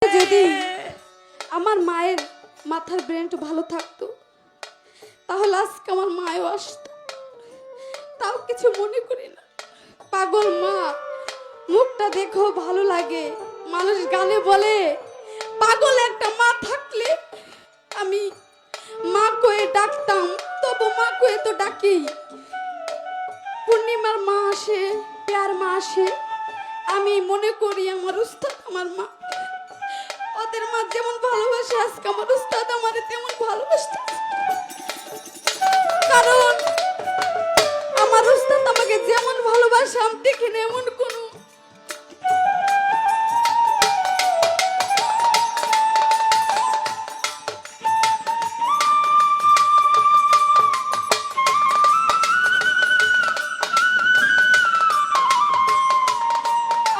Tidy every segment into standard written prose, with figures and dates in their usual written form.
যদি আমার মায়ের মাথার ব্রেনটা ভালো থাকতো তাহলে আজকে আমার মায়ও আসতো, তাও কিছু মনে করি না। পাগল মা, মুখটা দেখো ভালো লাগে। মানুষ গানে বলে পাগল একটা মা থাকলে আমি মা কয়ে ডাকতাম, তবু মা কয়ে তো ডাকি। পূর্ণিমার মা আসে, প্যার মা আসে, আমি মনে করি আমার উস্তাদ আমার মা। ওদের মা যেমন ভালোবাসে আজকে আমার উস্তাদ আমারে তেমন ভালোবাসতে, কারণ আমার উস্তাদ আমাকে যেমন ভালোবাসে আমি দেখি না এমন কোন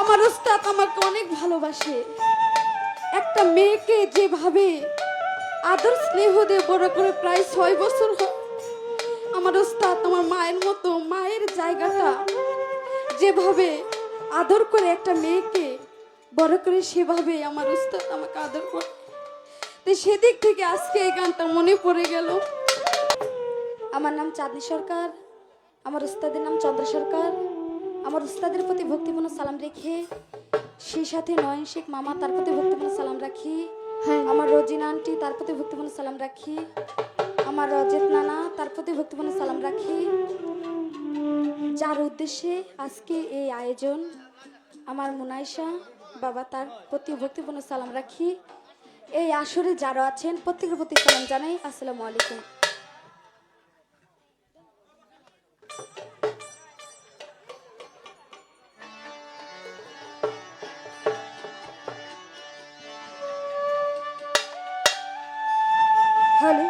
আমার উস্তাদ আমাকে অনেক ভালোবাসে। একটা মেয়েকে যেভাবে আদর স্নেহ দিয়ে বড় করে প্রায় 6 বছর হয়, আমার উস্তাদ আমার মায়ের মতো মায়ের জায়গাটা যেভাবে আদর করে একটা মেয়েকে বড় করে সেভাবে আমার উস্তাদ আমাকে আদর করে। তো সেদিক থেকে আজকে এই গানটা মনে পড়ে গেল। আমার নাম চাঁদনী সরকার, আমার উস্তাদের নাম চন্দ্র সরকার। আমার উস্তাদের প্রতি ভক্তিপূর্ণ সালাম রেখে সেই সাথে নয়ন শেখ মামা তার প্রতি ভক্তিপূর্ণ সালাম রাখি। আমার রোজিনা আন্টি তার প্রতি ভক্তিপূর্ণ সালাম রাখি। আমার রজত নানা তার প্রতি ভক্তিপূর্ণ সালাম রাখি। যার উদ্দেশ্যে আজকে এই আয়োজন, আমার মুনাইশা বাবা তার প্রতি ভক্তিপূর্ণ সালাম রাখি। এই আসরে যারা আছেন প্রত্যেকের প্রতি সালাম জানাই। আসসালামু আলাইকুম। হ্যালো,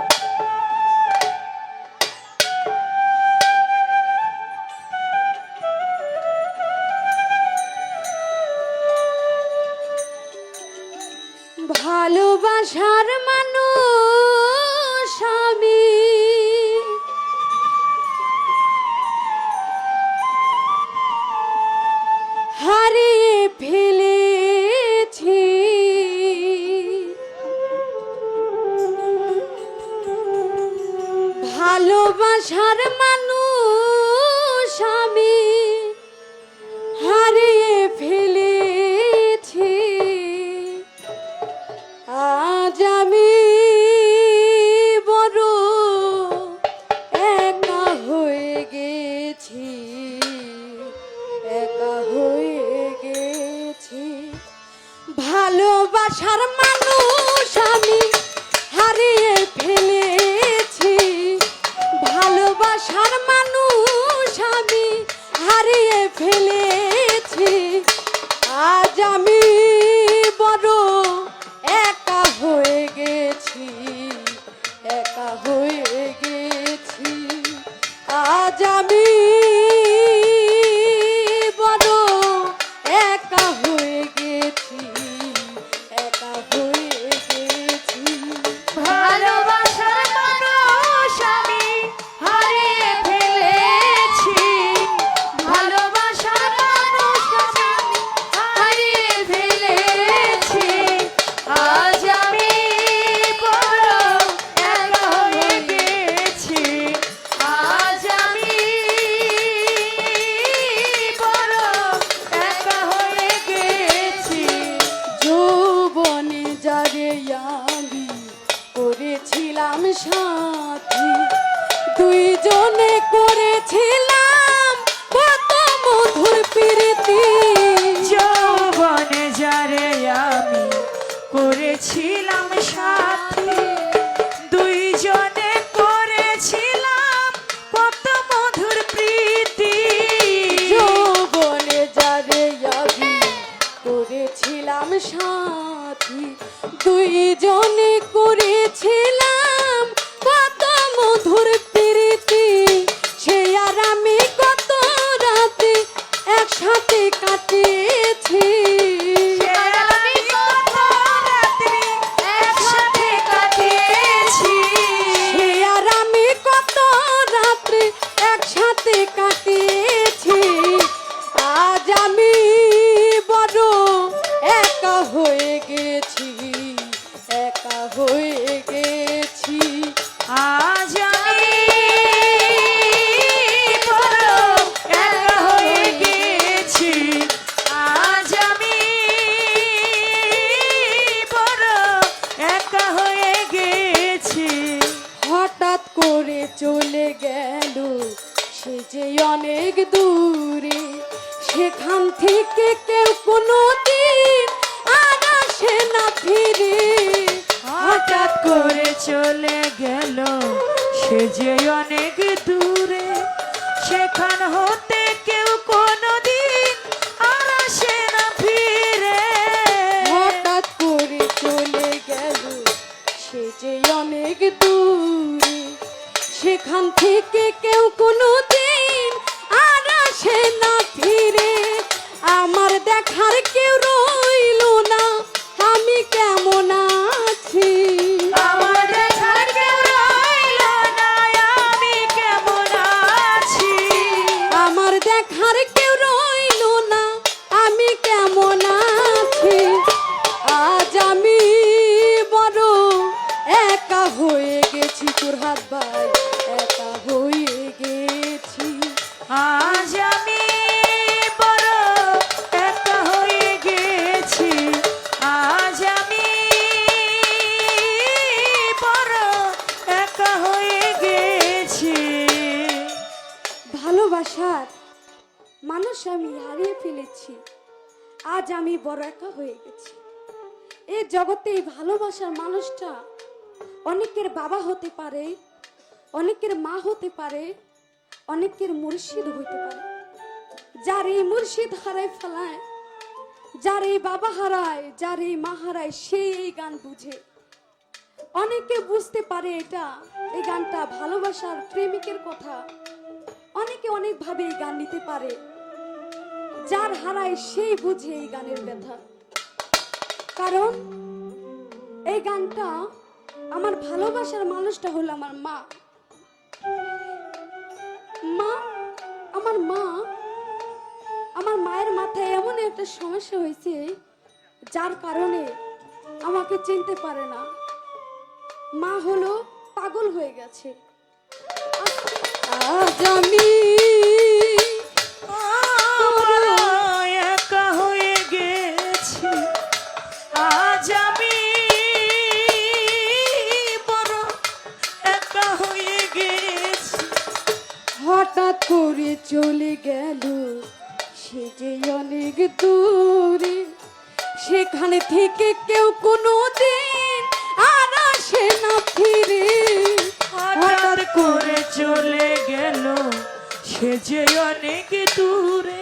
ভালোবাসার মানুষ আমি, হারিয়ে ফেলেছি। ভালোবাসার মানুষ আমি হারিয়ে ফেলেছি। আজ আমি বড় একা হয়ে গেছি, একা হয়ে গেছি। ভালোবাসার মানুষ আমি হারিয়ে ফেলেছি। ভালোবাসার মানুষ আমি হারিয়ে ফেলেছি। আজ আমি বড় একা হয়ে গেছি, একা হয়ে গেছি। আজ আমি বড় একা হয়ে গেছি, একা হয়ে গেছি। ভালোবাসার মানুষ আমি হারিয়ে ফেলেছি। ভালোবাসার মানুষ আমি হারিয়ে ফেলেছি। আজ আমি বড় একা হয়ে গেছি। আজ আমি বড় একা হয়ে গেছি। যৌবনে যারে আমি করেছিলাম সাথী, দুইজনে করেছিলাম কত মধুর প্রীতি। যৌবনে যারে আমি করেছিলাম সাথী, দুইজনে করেছিলাম কত মধুর প্রীতি। যৌবনে যারে আমি করেছিলাম সাথী, দুইজনে করেছিলাম কত মধুর প্রীতি। সে আর আমি কত রাতে একসাথে কাটিয়েছি। সে আমি কত রাত্রি একসাথে কাটিয়েছি। সে আর আমি কত রাত্রে একসাথে কাটিয়েছি। আজ আমি বড় একা হয়ে গেছি। যে অনেক দূরে, সেখান থেকে কেউ কোনো দিন আর আসে না ফিরে। হঠাৎ করে চলে গেল সে যে অনেক দূরে, সেখান হতে কেউ কোনোদিন আর আসে না ফিরে। হঠাৎ করে চলে গেল সে যে অনেক দূরে, সেখান থেকে কেউ কোনো দিন আর আসে না ফিরে। আমার দেখার কেউ রইল না, আমি কেমন আছি। আমার দেখার কেউ রইল না, আমি কেমন আছি। আমার দেখার কেউ রইল না, আমি কেমন আছি। আজ আমি বড় একা হয়ে গেছি, কুরহাদ ভাই, একা হয়ে গেছি। আজ আমি বড় একা হয়ে গেছি। আজ আমি বড় একা হয়ে গেছি। ভালোবাসার মানুষ আমি হারিয়ে ফেলেছি, আজ আমি বড় একা হয়ে গেছি। এই জগতে এই ভালোবাসার মানুষটা অনেকের বাবা হতে পারে, অনেকের মা হতে পারে, অনেকের মুর্শিদ হতে পারে। যার এই মুর্শিদ হারায় ফেলায়, যার এই বাবা হারায়, যার এই মা হারায়, সে এই গান বুঝে। অনেকে বুঝতে পারে এটা, এই গানটা ভালোবাসার প্রেমিকের কথা। অনেকে অনেক ভাবে এই গান নিতে পারে। যার হারায় সেই বুঝে এই গানের ব্যথা। কারণ এই গানটা আমার ভালোবাসার মানুষটা হলো আমার মা। মা, আমার মা, আমার মায়ের মাথায় এমন একটা সমস্যা হয়েছে যার কারণে আমাকে চিনতে পারে না। মা হলো পাগল হয়ে গেছে। আজ আমি বড় একা হয়ে গেছি। আজ আমি বড় একা হয়ে গেছি। হঠাৎ করে চলে গেল সে যে অনেক দূরে, সেখানে থেকে কেউ কোনো দিন আর আসে না ফিরে। হঠাৎ করে চলে গেল সে যে অনেক দূরে,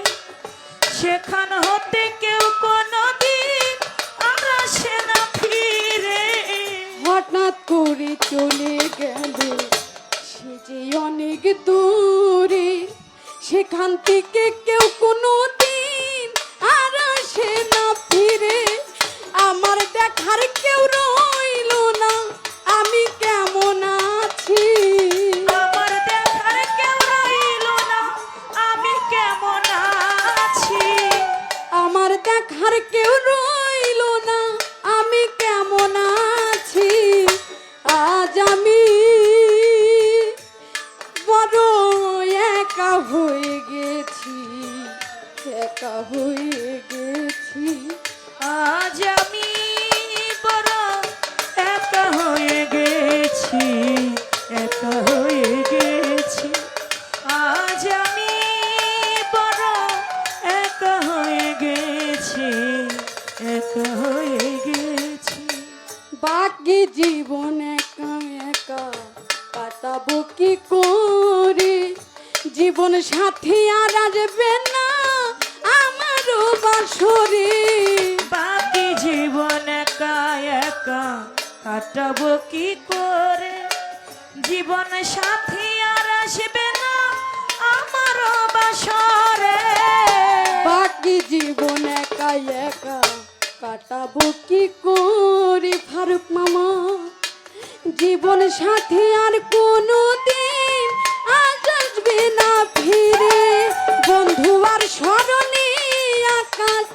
সেখান হতে কেউ কোনোদিন আর আসে না ফিরে। হঠাৎ করে চলে গেল সে যে অনেক দূরে, সেখান থেকে কেউ কোনো দিন আর আসে না ফিরে। আমার দেখার কেউ রইল না, আমি কেমন আছি। আমার দেখার কেউ রইল না, আমি কেমন আছি। আমার দেখার কেউ রইল না, আমি কেমন আছি। আজ আমি বড় একা হয়ে গেছি, একা হয়ে গেছি। আজ আমি বড় একা হয়ে গেছি, একা হয়ে গেছি। আজ আমি বড় একা হয়ে গেছি, একা হয়ে গেছি। বাকি জীবন একা একা কাটাবো কি করে। জীবন সাথী আর আসবে না আমারও বাসরে। বাকি জীবন একা একা কাটাবো কি করে। জীবন সাথী আর আসবে না আমার বাসরে। বাকি জীবন একা একা কাটাবো কি করে। ফারুক মামা, জীবন সাথী আর কোনো দিন আজ আসবে না ফিরে। বন্ধু আর স্মরণে আকাশ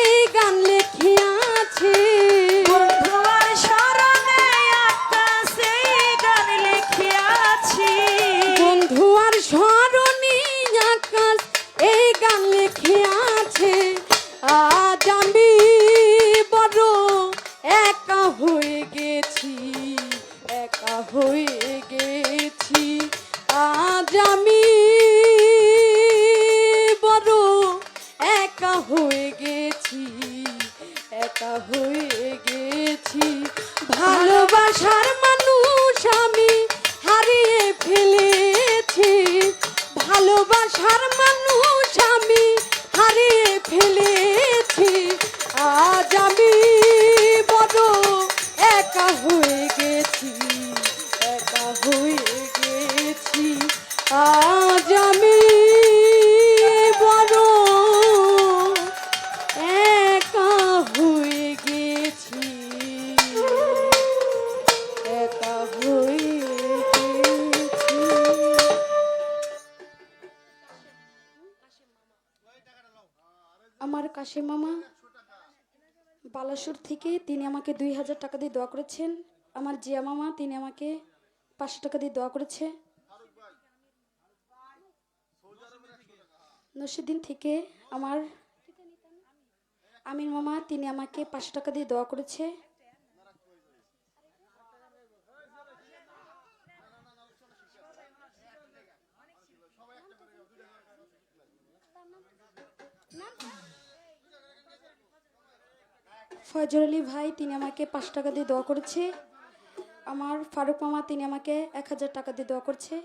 এই গান লেখিয়াছে। বন্ধু আর স্মরণে আকাশে গান লিখিয়াছি। বন্ধু আর স্মরণে আকাশ এই গান লেখিয়াছে। আজ আমি বড় একা হয়ে গেছি, একা হয়ে গেছি। আজ আমি ভালোবাসার মানুষ আমি হারিয়ে ফেলেছি, ভালোবাসার মানুষ আমি হারিয়ে ফেলেছি। আজ আমি বড় একা হয়ে গেছি, একা হয়ে গেছি। আজ আমি বড় একা হয়ে গেছি, একা হয়ে গেছি। আমার কাশিম মামা বালাসুর থেকে তিনি আমাকে 2000 টাকা দিয়ে দোয়া করেছেন। আমার জিয়া মামা তিনি আমাকে 500 টাকা দিয়ে দোয়া করেছে। নসিদ্দিন থেকে আমার আমির মামা তিনি আমাকে 500 টাকা দিয়ে দোয়া করেছে। ফয়জুর আলী ভাই তিনি আমাকে 5 টাকা দিয়ে দোয়া করেছে। আমার ফারুক মামা তিনি আমাকে 1000 টাকা দিয়ে দোয়া করছে।